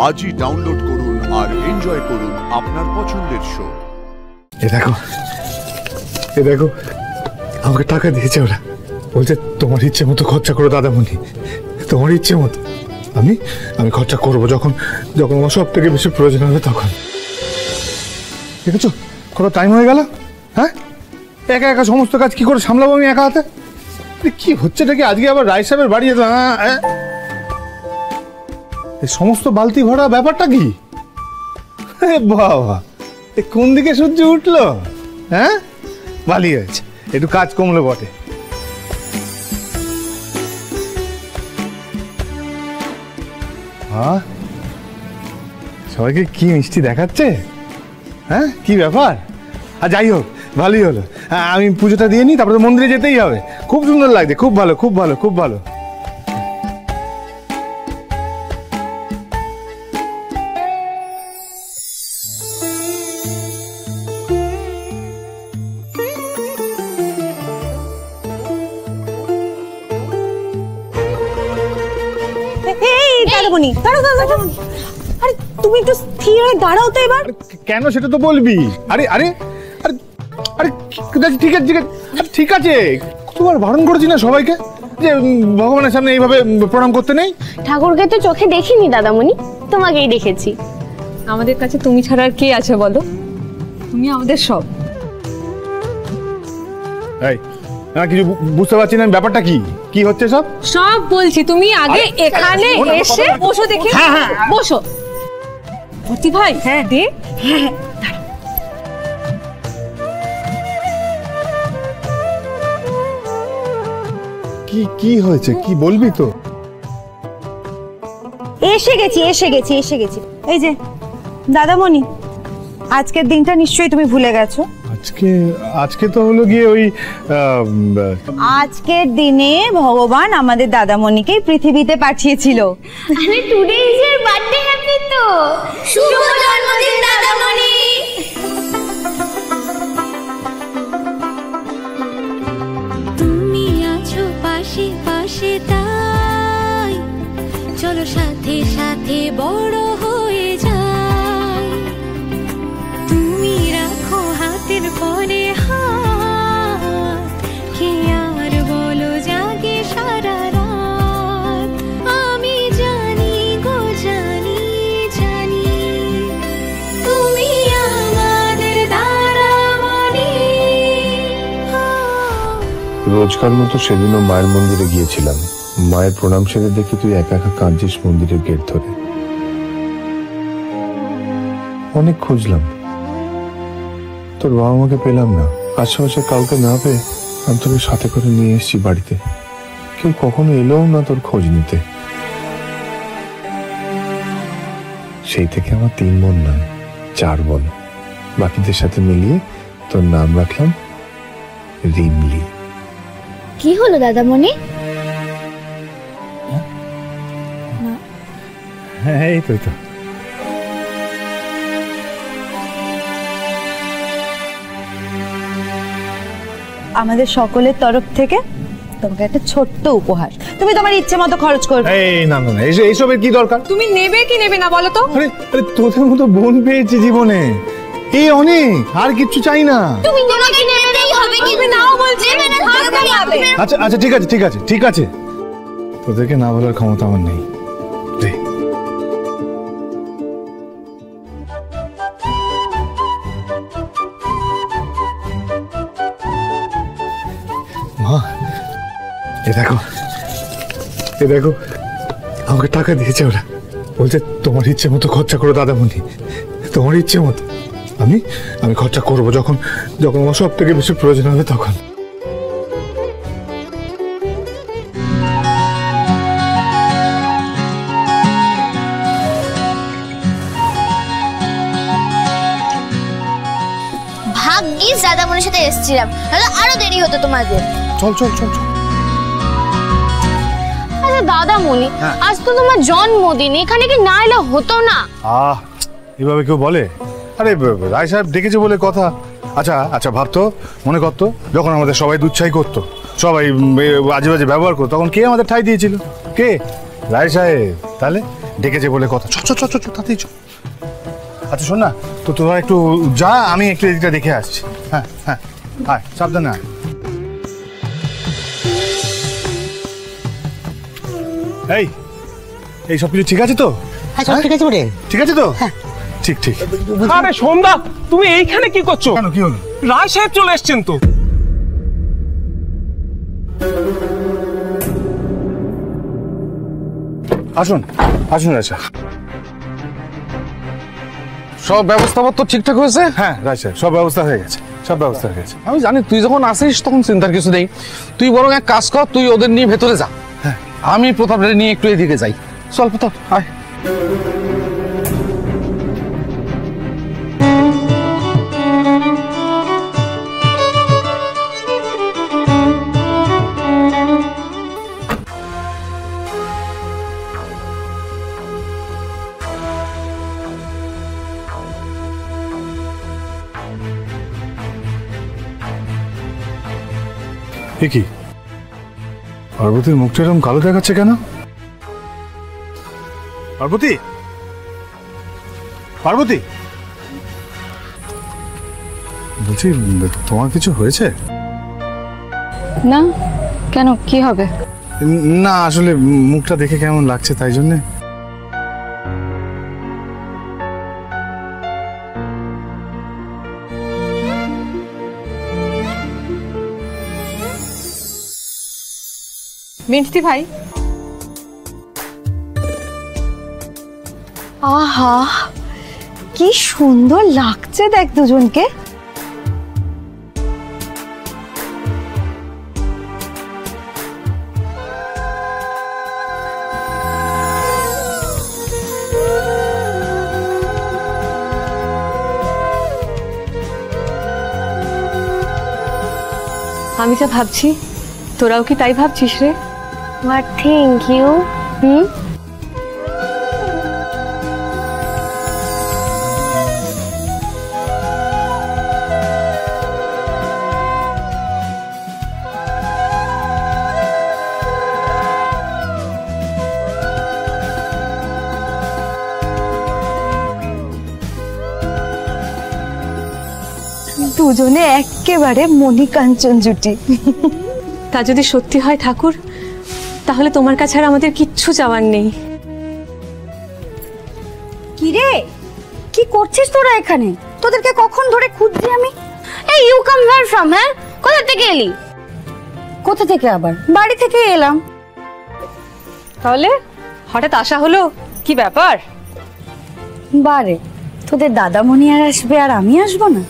আজই ডাউনলোড করুন আর এনজয় করুন আপনার পছন্দের শো। এ দেখো আমাকে টাকা দিয়েছে ওরা, বলছে তোমার ইচ্ছে মতো খরচা করো দাদামণি, তোমার ইচ্ছে মতো। আমি আমি খরচা করবো যখন যখন আমার সব থেকে বেশি প্রয়োজন হবে তখন। দেখেছো কত টাইম হয়ে গেল। হ্যাঁ, একা একা সমস্ত কাজ কি করে সামলাবো আমি একা হাতে? কি হচ্ছে নাকি আজকে আবার রায় সাহেবের বাড়ি যেত? এই সমস্ত বালতি ভরা ব্যাপারটা কি? বাবা কোন দিকে সূর্য উঠলো? হ্যাঁ, ভালোই হয়েছে, একটু কাজ কমলো বটে। হ্যাঁ, সবাইকে কি মিষ্টি দেখাচ্ছে। হ্যাঁ, কি ব্যাপার? আর যাই হোক, ভালোই হলো। হ্যাঁ, আমি পুজোটা দিয়ে নিই, তারপরে মন্দিরে যেতেই হবে। খুব সুন্দর লাগছে, খুব ভালো, খুব ভালো, খুব ভালো। আরে তুমি একটু স্থির হয়ে দাঁড়াও তো এবার। কেন সেটা তো বলবি। আরে আরে আরে আরে ঠিক আছে ঠিক আছে ঠিক আছে, কতবার বারণ করেছি না সবাইকে যে ভগবানের সামনে এইভাবে প্রণাম করতে নেই। ঠাকুরকে তো চোখে দেখিনি দাদামণি, তোমাকেই দেখেছি। আমাদের কাছে তুমি ছাড়া আর কে আছে বলো? তুমি আমাদের সব। এই না, কিছু বুঝতে পারছি না ব্যাপারটা কি কি হচ্ছে। সব সব বলছি, তুমি আগে এখানে এসে বসো। দেখি বসো ভর্তি ভাই। হ্যাঁ দে। কি কি হয়েছে কি বলবি তো? এসে গেছি। এই যে দাদামণি, আজকের দিনটা নিশ্চয়ই তুমি ভুলে গেছো। আজকে তো হলো গিয়ে ওই আজকের দিনে ভগবান আমাদের দাদামণিকে পৃথিবীতে পাঠিয়েছিল। আরে today is your birthday, happy তো শুভ জন্মদিন দাদামণি। তুমি আছো পাশে পাশে, তাই চলো সাথে সাথে বড় হয়ে যাই। তুমি রাখো হাতের পরে হাত, কে আর বলো জাগে সারা রাত। আমি জানি গো জানি জানি, তুমি আমাদের দাদামণি। রোজকার মতো সেদিনও মায়ের মন্দিরে গিয়েছিলাম। মায়ের প্রণাম সেরে দেখি তুই একা একা কাঁদছিস মন্দিরের গেট ধরে। অনেক খুঁজলাম, তোর বাবা মাকে পেলাম না। আশেপাশে কাউকে না পেয়ে আমি তোকে সাথে করে নিয়ে এসেছি বাড়িতে। কেউ কখনো এলোও না তোর খোঁজ নিতে। সেই থেকে আমার 3 বোন নয় 4 বোন। বাকিদের সাথে মিলিয়ে তোর নাম রাখলাম রিমলি। কি হলো দাদামণি? হ্যাঁ এই তো আমাদের সকলের তরফ থেকে তোমাকে একটা ছোট্ট উপহার। তুমি তোমার ইচ্ছে মতো খরচ করবে। এই না না, এইসবের কি দরকার? তুমি নেবে কি নেবে না বলো তো? আরে আরে তোদের মতো বোন পেয়েছি জীবনে, এই অনেক, আর কিচ্ছু চাই না। তুমি তোমাকে নেবেই হবে, কি নাও বলছে না হবে। আচ্ছা আচ্ছা ঠিক আছে ঠিক আছে ঠিক আছে, তোদেরকে না বলার ক্ষমতা আমার নেই। মা এ দেখো আমাকে টাকা দিয়েছে ওরা, বলছে তোমার ইচ্ছে মতো খরচা করো দাদামণি, তোমার ইচ্ছে মতো। আমি আমি খরচা করবো যখন যখন আমার সব থেকে বেশি প্রয়োজন হবে তখন। ভাগ্যিস দাদামণির সাথে এসেছিলাম, নাহলে আরো দেরি হতো তোমাদের। চল চল চল চল। আচ্ছা দাদামণি, আজ তো তোমার জন্মদিন, এখানে কি না এলে হতো না? এভাবে কেউ বলে? আরে রায় সাহেব ডেকেছে বলে কথা। আচ্ছা আচ্ছা ভাবতো, মনে করতো যখন আমাদের সবাই দুচ্ছাই করতো, সবাই আজে বাজে ব্যবহার করতো, তখন কে আমাদের ঠাঁই দিয়েছিল? কে? রায় সাহেব। তাহলে ডেকেছে বলে কথা। চ চ চ চ তাতেই চ। আচ্ছা শোন না, তো তোরা একটু যা, আমি একটু এদিকটা দেখে আসছি। হ্যাঁ হ্যাঁ, আয় সাবধানে আয়। এই সব কিছু ঠিক আছে তো? হ্যাঁ সব ঠিক আছে বলে। ঠিক আছে তো? ঠিক ঠিক। আরে সন্ধ্যা, তুমি এইখানে কি করছো? কেন, কি হলো? রায় সাহেব চলে এসছেন তো। আসুন আসুন। আচ্ছা, সব ব্যবস্থাপত্র ঠিকঠাক হয়েছে? হ্যাঁ রায় সাহেব, সব ব্যবস্থা হয়ে গেছে, সব ব্যবস্থা হয়ে গেছে। আমি জানি তুই যখন আসিস তখন চিন্তার কিছু নেই। তুই বরং এক কাজ কর, তুই ওদের নিয়ে ভেতরে যা, আমি প্রতাপের নিয়ে একটু এদিকে যাই। চল প্রতাপ আয়। কি পার্বতীর মুখটা এরকম কালো দেখাচ্ছে কেন? পার্বতী, পার্বতী, বলছি তোমার কিছু হয়েছে? না, কেন, কি হবে? না আসলে মুখটা দেখে কেমন লাগছে তাই জন্যে। মিষ্টি ভাই, আহা কি সুন্দর লাগছে দেখ দুজনকে। আমি যা ভাবছি তোরাও কি তাই ভাবছিস রে? But thank you. দুজনে একেবারে মণিকাঞ্চন জুটি। তা যদি সত্যি হয় ঠাকুর, তাহলে তোমার কাছে আর আমাদের কিচ্ছু চাওয়ার নেই। কি রে, কি করছিস তোরা এখানে? তোদেরকে কখন ধরে খুঁজছি আমি। এই ইউ কাম হিয়ার ফ্রম? হ্যাঁ, কোথা থেকে এলি? কোথা থেকে আবার? বাড়ি থেকে এলাম। তাহলে হঠাৎ আসা হলো, কি ব্যাপার? বারে, তোদের দাদামণি আর আসবে আর আমি আসবো না?